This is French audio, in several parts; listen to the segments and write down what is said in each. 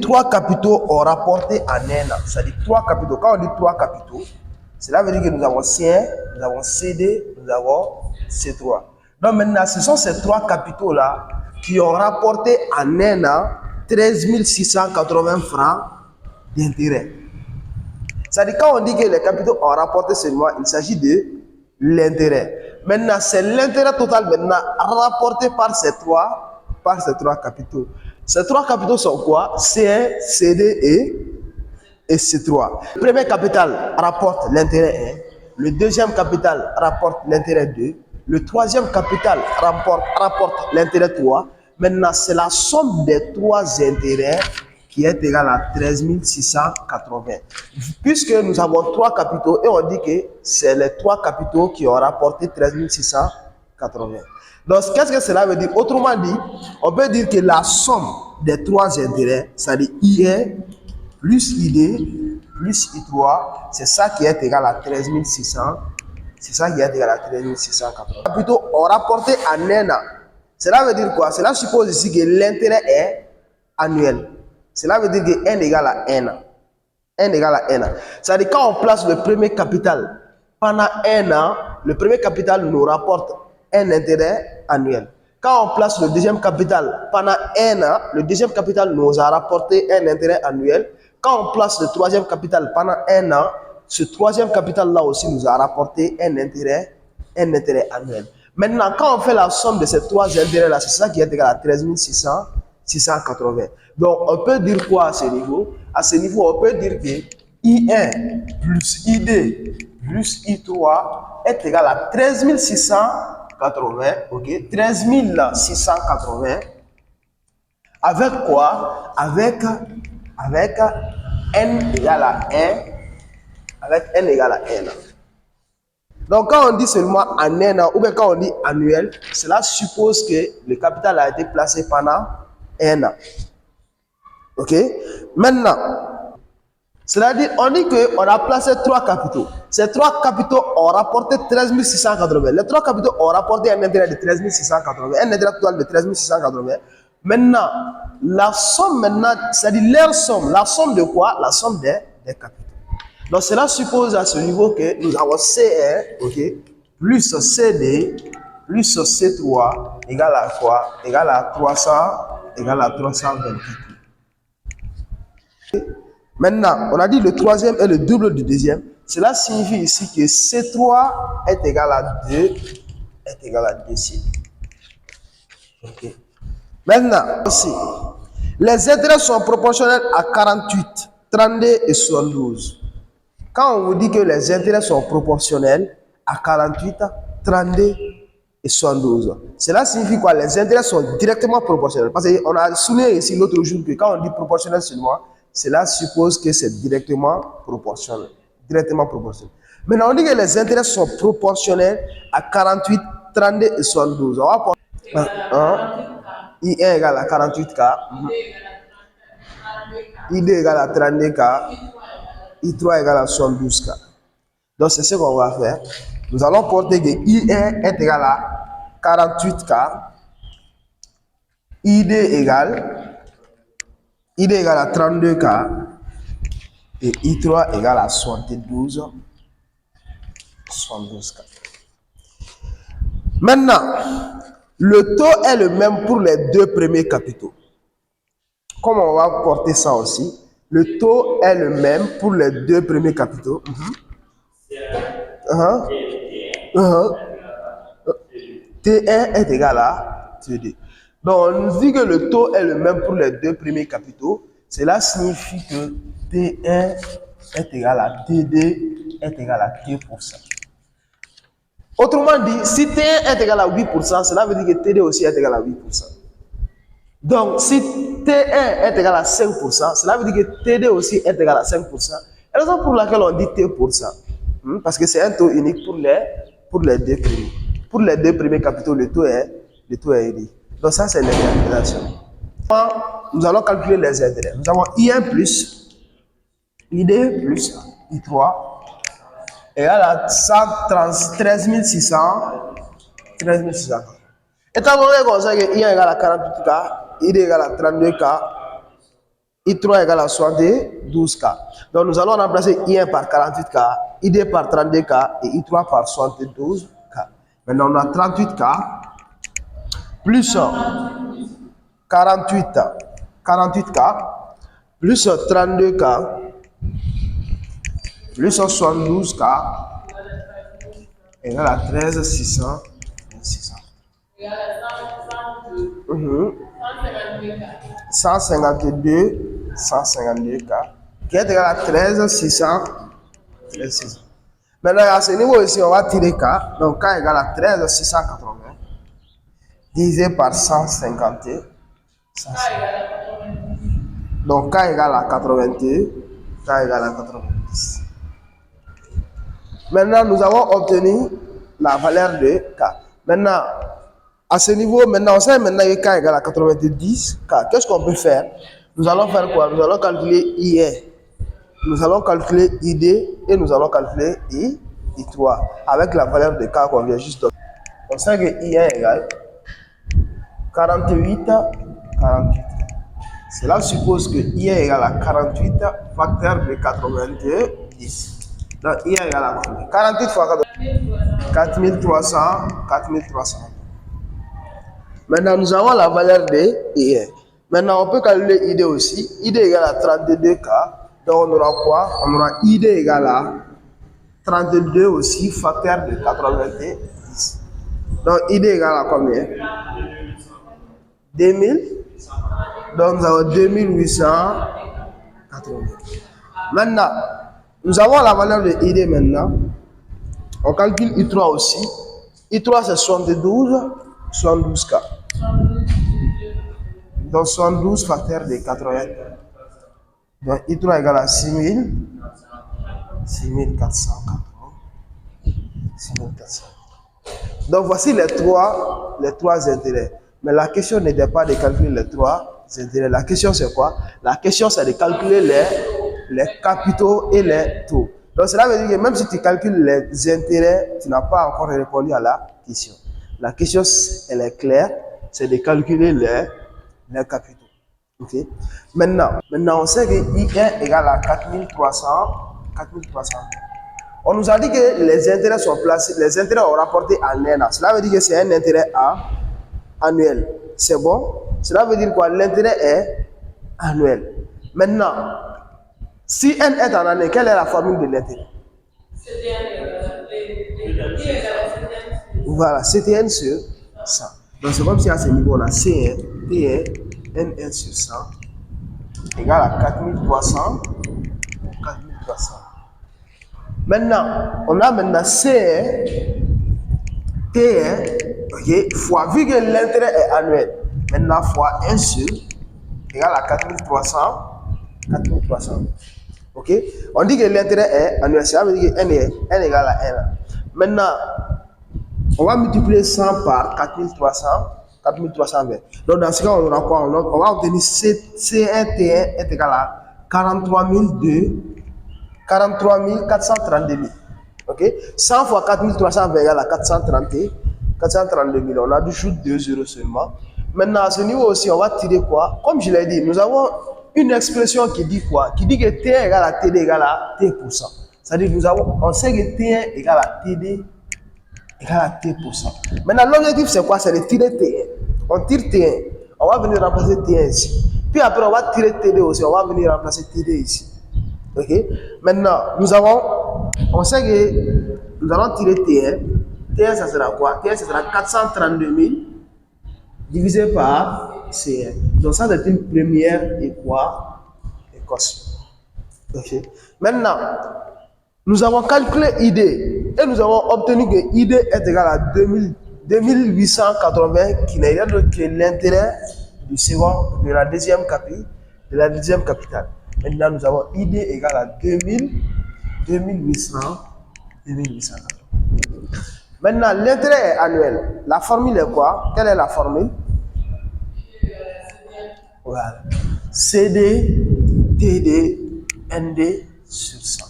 Trois capitaux ont rapporté en un an. C'est-à-dire trois capitaux. Quand on dit trois capitaux, cela veut dire que nous avons C1, nous avons CD, nous avons C3. Donc maintenant, ce sont ces trois capitaux-là qui ont rapporté en un an 13 680 francs d'intérêt. C'est-à-dire quand on dit que les capitaux ont rapporté seulement, il s'agit de l'intérêt. Maintenant, c'est l'intérêt total maintenant rapporté par ces trois capitaux. Ces trois capitaux sont quoi? C1, CD et C3. Le premier capital rapporte l'intérêt 1, le deuxième capital rapporte l'intérêt 2, le troisième capital rapporte l'intérêt 3. Maintenant, c'est la somme des trois intérêts qui est égale à 13 680. Puisque nous avons trois capitaux et on dit que c'est les trois capitaux qui ont rapporté 13 680. Donc, qu'est-ce que cela veut dire? Autrement dit, on peut dire que la somme des trois intérêts, c'est-à-dire I1 plus ID plus I3, c'est ça qui est égal à 13 600. C'est ça qui est égal à 13 680. Les capitaux ont rapporté en un an. Cela veut dire quoi? Cela suppose ici que l'intérêt est annuel. Cela veut dire que n égale à 1 an. N égale à 1 an. C'est-à-dire quand on place le premier capital pendant un an, le premier capital nous rapporte un intérêt annuel. Quand on place le deuxième capital pendant un an, le deuxième capital nous a rapporté un intérêt annuel. Quand on place le troisième capital pendant un an, ce troisième capital-là aussi nous a rapporté un intérêt annuel. Maintenant, quand on fait la somme de ces trois intérêts-là, c'est ça qui est égal à 13 680. Donc, on peut dire quoi à ce niveau? À ce niveau, on peut dire que I1 plus ID plus I3 est égal à 13 680. Ok? 13 680. Avec quoi? Avec n égale à 1. Avec n égale à 1. Donc, quand on dit seulement en un an, ou bien quand on dit annuel, cela suppose que le capital a été placé pendant un an. Ok? Maintenant, cela dit, on dit qu'on a placé trois capitaux. Ces trois capitaux ont rapporté 13 680. Les trois capitaux ont rapporté un intérêt de 13 680, un intérêt total de 13 680. Maintenant, la somme maintenant, c'est-à-dire leur somme. La somme de quoi? La somme des capitaux. Donc, cela suppose à ce niveau que nous avons C1, ok, plus CD, plus C3, égale à quoi? Égale à 324. Maintenant, on a dit le troisième est le double du deuxième. Cela signifie ici que C3 est égal à 2, est égal à 2 CD. Ok. Maintenant, aussi, les intérêts sont proportionnels à 48, 32 et 72. Quand on vous dit que les intérêts sont proportionnels à 48, 32 et 72, cela signifie quoi? Les intérêts sont directement proportionnels. Parce qu'on a souligné ici l'autre jour que quand on dit proportionnel seulement, cela suppose que c'est directement proportionnel. Directement proportionnel. Maintenant, on dit que les intérêts sont proportionnels à 48, 32 et 72. On va prendre I1 égale à 48K, ID égale à 32K, I3 égale à 72K. Donc, c'est ce qu'on va faire. Nous allons porter que I1 est égal à 48K, ID égale à 32K et I3 égale à 72K. Maintenant, le taux est le même pour les deux premiers capitaux. Comment on va porter ça aussi? Le taux est le même pour les deux premiers capitaux. T1 est égal à T2. Donc, on dit que le taux est le même pour les deux premiers capitaux. Cela signifie que T1 est égal à T2 est égal à 2%. Autrement dit, si T1 est égal à 8%, cela veut dire que T2 aussi est égal à 8%. Donc, si T1 est égal à 5%, cela veut dire que T2 aussi est égal à 5%. Et la raison pour laquelle on dit T%, parce que c'est un taux unique pour les deux premiers. Pour les deux premiers capitaux, le taux est unique. Donc, ça, c'est l'interprétation. Nous allons calculer les intérêts. Nous avons I1 plus ID plus I3 égale à 13 600. Étant donné qu'on sait que I1 égale à 48K, ID égale à 32K, I3 égale à 72K. Donc nous allons remplacer I1 par 48K, I2 par 32K et I3 par 72K. Maintenant on a 38K plus 48K plus 32K plus 72K égale à 13 600. 152K qui est égal à 13 600. Maintenant à ce niveau ici on va tirer K, donc K égale à 13 680 divisé par 150. Donc K égale à 82, K égale à 90. Maintenant nous avons obtenu la valeur de K. Maintenant à ce niveau, maintenant on sait maintenant que K égale à 90 K. Qu'est-ce qu'on peut faire? Nous allons faire quoi? Nous allons calculer I1, nous allons calculer ID et nous allons calculer I3 avec la valeur de K qu'on vient juste d'obtenir. On sait que I1 égale 48. Cela suppose que I1 égale à 48 facteur de 90. Donc I1 égale à 48 fois 4300. Maintenant, nous avons la valeur de I1. Maintenant, on peut calculer ID aussi. ID égale à 32K. Donc, on aura quoi? On aura ID égale à 32 aussi, facteur de 90. Donc, ID égale à combien? 2000. Donc, nous avons 2880. Maintenant, nous avons la valeur de ID maintenant. On calcule I3 aussi. I3, c'est 72K. Donc 72 facteur de 80. Donc I3 égale à 6480. Donc voici les trois intérêts. Mais la question n'était pas de calculer les trois intérêts. La question c'est quoi? La question c'est de calculer les capitaux et les taux. Donc cela veut dire que même si tu calcules les intérêts, tu n'as pas encore répondu à la question. La question, elle est claire, c'est de calculer les capitaux. Okay? Maintenant, on sait que I1 égale à 4300. On nous a dit que les intérêts sont placés, les intérêts ont rapporté en un an. Cela veut dire que c'est un intérêt annuel. C'est bon? Cela veut dire quoi? L'intérêt est annuel. Maintenant, si n est en année, quelle est la formule de l'intérêt? Voilà, CTN sur 100. Donc c'est comme si à ce niveau-là, C1, T1, N1 sur 100 égale à 4300. Maintenant, on a maintenant C1, T1, ok, fois, vu que l'intérêt est annuel, maintenant fois 1 sur égale à 4300. Ok, on dit que l'intérêt est annuel, ça veut dire que N égale à 1. Maintenant, on va multiplier 100 par 4320. Donc dans ce cas, on aura quoi? On va obtenir C1T1 est égal à 43 432 000. Ok? 100 fois 4320 égale à 432 000. On a toujours 2 euros seulement. Maintenant, à ce niveau aussi, on va tirer quoi? Comme je l'ai dit, nous avons une expression qui dit quoi? Qui dit que T1 égale à TD égale à T%. C'est-à-dire on sait que T1 égale à TD égale à T%. Maintenant, l'objectif, c'est quoi? C'est de tirer T1. On tire T1. On va venir remplacer T1 ici. Puis après, on va tirer TD aussi. On va venir remplacer TD ici. Ok? Maintenant, on sait que nous allons tirer T1. T1, ça sera quoi? T1, ça sera 432 000 divisé par C1. Donc, ça, c'est une première équation. Ok? Maintenant, nous avons calculé ID et nous avons obtenu que ID est égal à 2880 qui n'est rien d'autre que l'intérêt de la deuxième capitale. Maintenant, nous avons ID égal à 2880. Maintenant, l'intérêt est annuel. La formule est quoi? Quelle est la formule? Voilà. CD, TD, ND sur 100.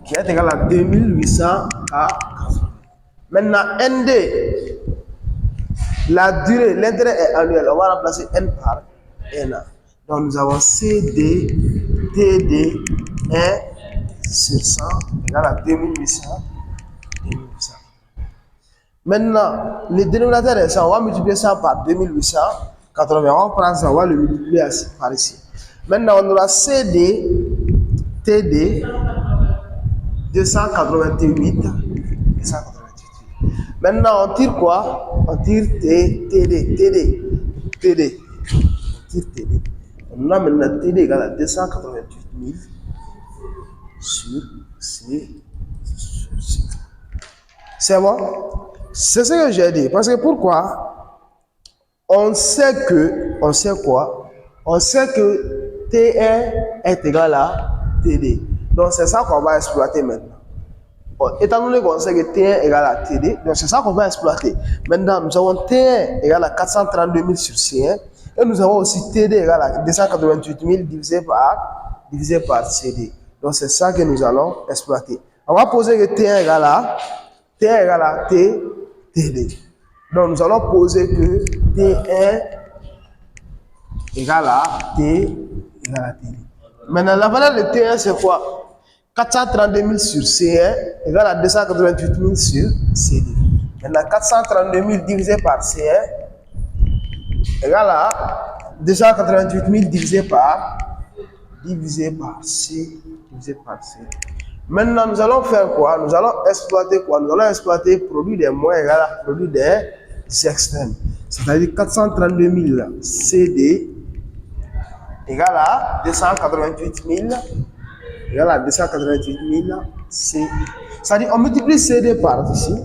Qui est égal à 2800 à 80. Maintenant, ND, la durée, l'intérêt est annuel. On va remplacer N par N. Donc nous avons CD, TD, 1 sur 100 égale à 2800. Maintenant, le dénominateur est ça, on va multiplier ça par 2880. On prend ça, on va le multiplier par ici. Maintenant, on aura CD, TD, 288. Maintenant, on tire quoi? On tire TD. On tire TD. On a maintenant TD égale à 288 000 sur C. C'est bon? C'est ce que j'ai dit. Parce que pourquoi? On sait quoi? On sait que T1 est égal à TD. Donc c'est ça qu'on va exploiter maintenant. Bon, étant donné qu'on sait que T1 est égal à TD, donc c'est ça qu'on va exploiter. Maintenant, nous avons T1 égal à 432 000 sur C1. Et nous avons aussi TD égal à 288 000 divisé par CD. Donc c'est ça que nous allons exploiter. On va poser que T1 égale à TD. Donc nous allons poser que T1 égale à TD. Maintenant, la valeur de T1 c'est quoi? 432 000 sur C1 égale à 288 000 sur CD. Maintenant, 432 000 divisé par C1 égale à 288 000 divisé par C. Maintenant, nous allons faire quoi? Nous allons exploiter quoi? Nous allons exploiter produit des moins égal à produit des extrêmes. C'est-à-dire 432 000 CD égale à 288 000 égale à 288 000 CI. C'est-à-dire on multiplie CD par ici.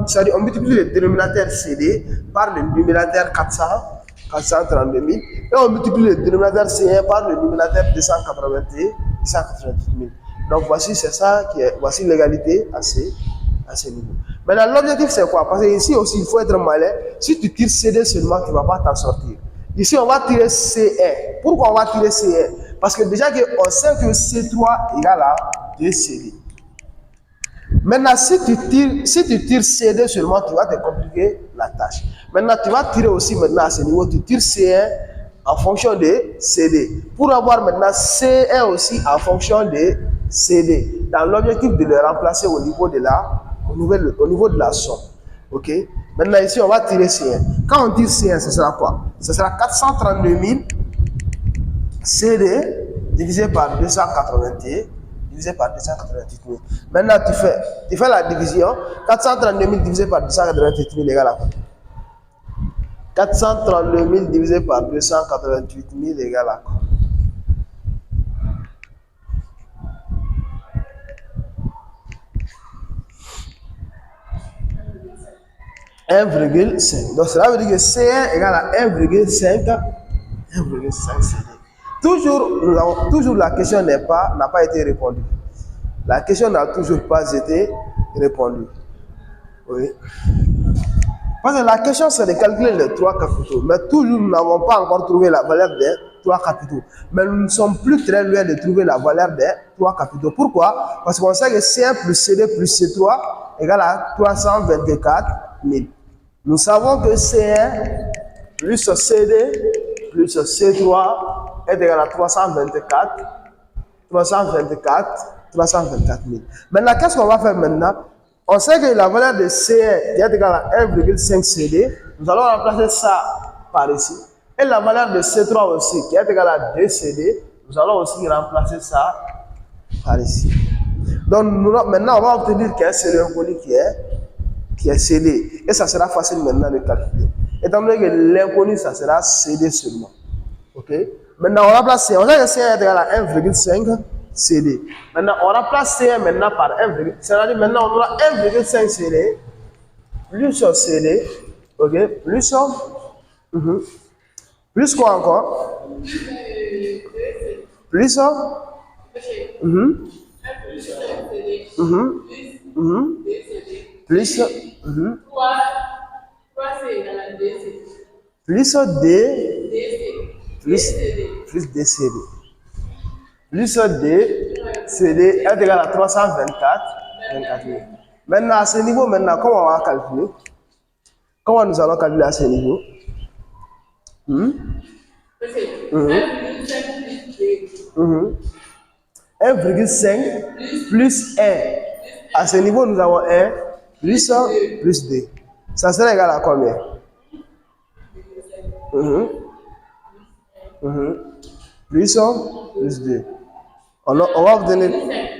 C'est-à-dire on multiplie le dénominateur CD par le numérateur 432 000 et on multiplie le dénominateur C1 par le numérateur 288 000. Donc voici, c'est ça qui est, voici l'égalité à ce niveau. Maintenant l'objectif c'est quoi? Parce que ici aussi il faut être malin. Si tu tires CD seulement, tu ne vas pas t'en sortir. Ici on va tirer C1. Pourquoi on va tirer C1? Parce que déjà on sait que C3 égale à 2CD. Maintenant, si tu tires CD seulement, tu vas te compliquer la tâche. Maintenant, tu vas tirer aussi maintenant à ce niveau, tu tires C1 en fonction de CD. Pour avoir maintenant C1 aussi en fonction de CD. Dans l'objectif de le remplacer au niveau de la somme. Ok? Maintenant, ici, on va tirer C1. Quand on tire C1, ce sera quoi? Ce sera 432 000 CD divisé par 281 divisé par 288 000. Maintenant, tu fais la division. 432 000 divisé par 288 000 égale à quoi? 432 000 divisé par 288 000 égale à quoi? Donc cela veut dire que C1 égale à 1,5 CD. Toujours la question n'a pas été répondue. La question n'a toujours pas été répondue. Oui. Parce que la question c'est de calculer les trois capitaux. Mais toujours nous n'avons pas encore trouvé la valeur des trois capitaux. Mais nous ne sommes plus très loin de trouver la valeur des trois capitaux. Pourquoi? Parce qu'on sait que C1 plus CD plus C3 égale à 324 000. Nous savons que C1 plus CD plus C3 est égal à 324 000. Maintenant, qu'est-ce qu'on va faire maintenant? On sait que la valeur de C1 est égale à 1,5 CD. Nous allons remplacer ça par ici. Et la valeur de C3 aussi, qui est égale à 2 CD, nous allons aussi remplacer ça par ici. Donc, maintenant, on va obtenir qu'un CD inconnu qui est CD. Et ça sera facile maintenant de calculer. Étant donné que l'inconnu, ça sera CD seulement. Ok? Maintenant, on remplace C1. On sait que C1 est égal à 1,5 CD. Maintenant, on remplace C1 maintenant par 1,5. C'est-à-dire maintenant, on aura 1,5 CD plus CD. Ok? Plus quoi encore? Plus plus plus D plus DCD. Plus DCD est égal à 324 000. Maintenant, à ce niveau, comment on va calculer? Comment nous allons calculer à ce niveau? 1,5 plus 1. À ce niveau, nous avons 1 plus 2. Ça sera égal à combien? Plus 2. On va obtenir,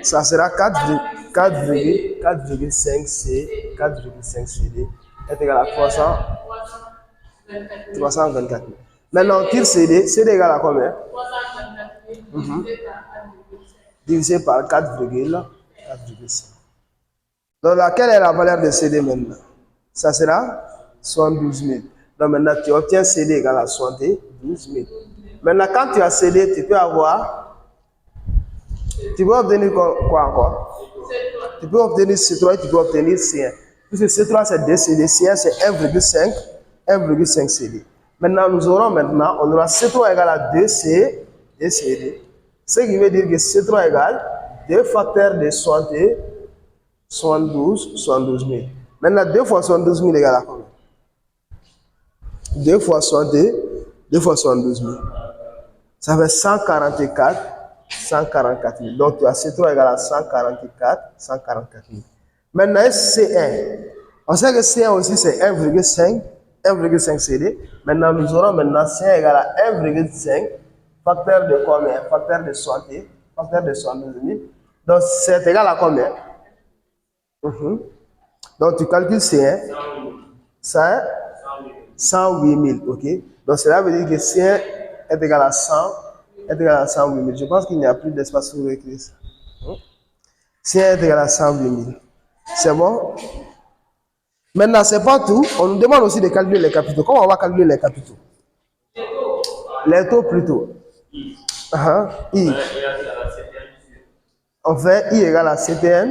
ça sera 4,5 C, 4,5 CD est égal à 324 000. Maintenant, tire CD, CD est égal à combien? Divisé par 4,5. Donc là, quelle est la valeur de CD maintenant? Ça sera 72 000. Donc maintenant, tu obtiens CD égal à 72 000. Maintenant, quand tu as CD, tu peux obtenir quoi encore? Tu peux obtenir C3 et tu peux obtenir C1. Puisque C3 c'est 2 CD, C1 c'est 1,5 CD. Maintenant, on aura C3 égal à 2 CD. Ce qui veut dire que C3 égale 2 facteurs de 72 000. Maintenant, 2 fois 72 000 égale à combien? 2 fois 72 000. Ça fait 144 000. Donc, tu as C3 égale à 144 000. Maintenant, C1. On sait que C1 aussi, c'est 1,5 CD. Maintenant, nous aurons C1 égale à 1,5 facteur de combien? Facteur de 72 000. Donc, c'est égal à combien? Donc, tu calcules C1. Ça, 108 000. OK? Donc, cela veut dire que C1 est égal à 108 000. Je pense qu'il n'y a plus d'espace pour écrire ça. C1 est égal à 108 000. C'est bon? Maintenant, c'est pas tout. On nous demande aussi de calculer les capitaux. Comment on va calculer les capitaux? Les taux plutôt. I. On fait I égale à CTN.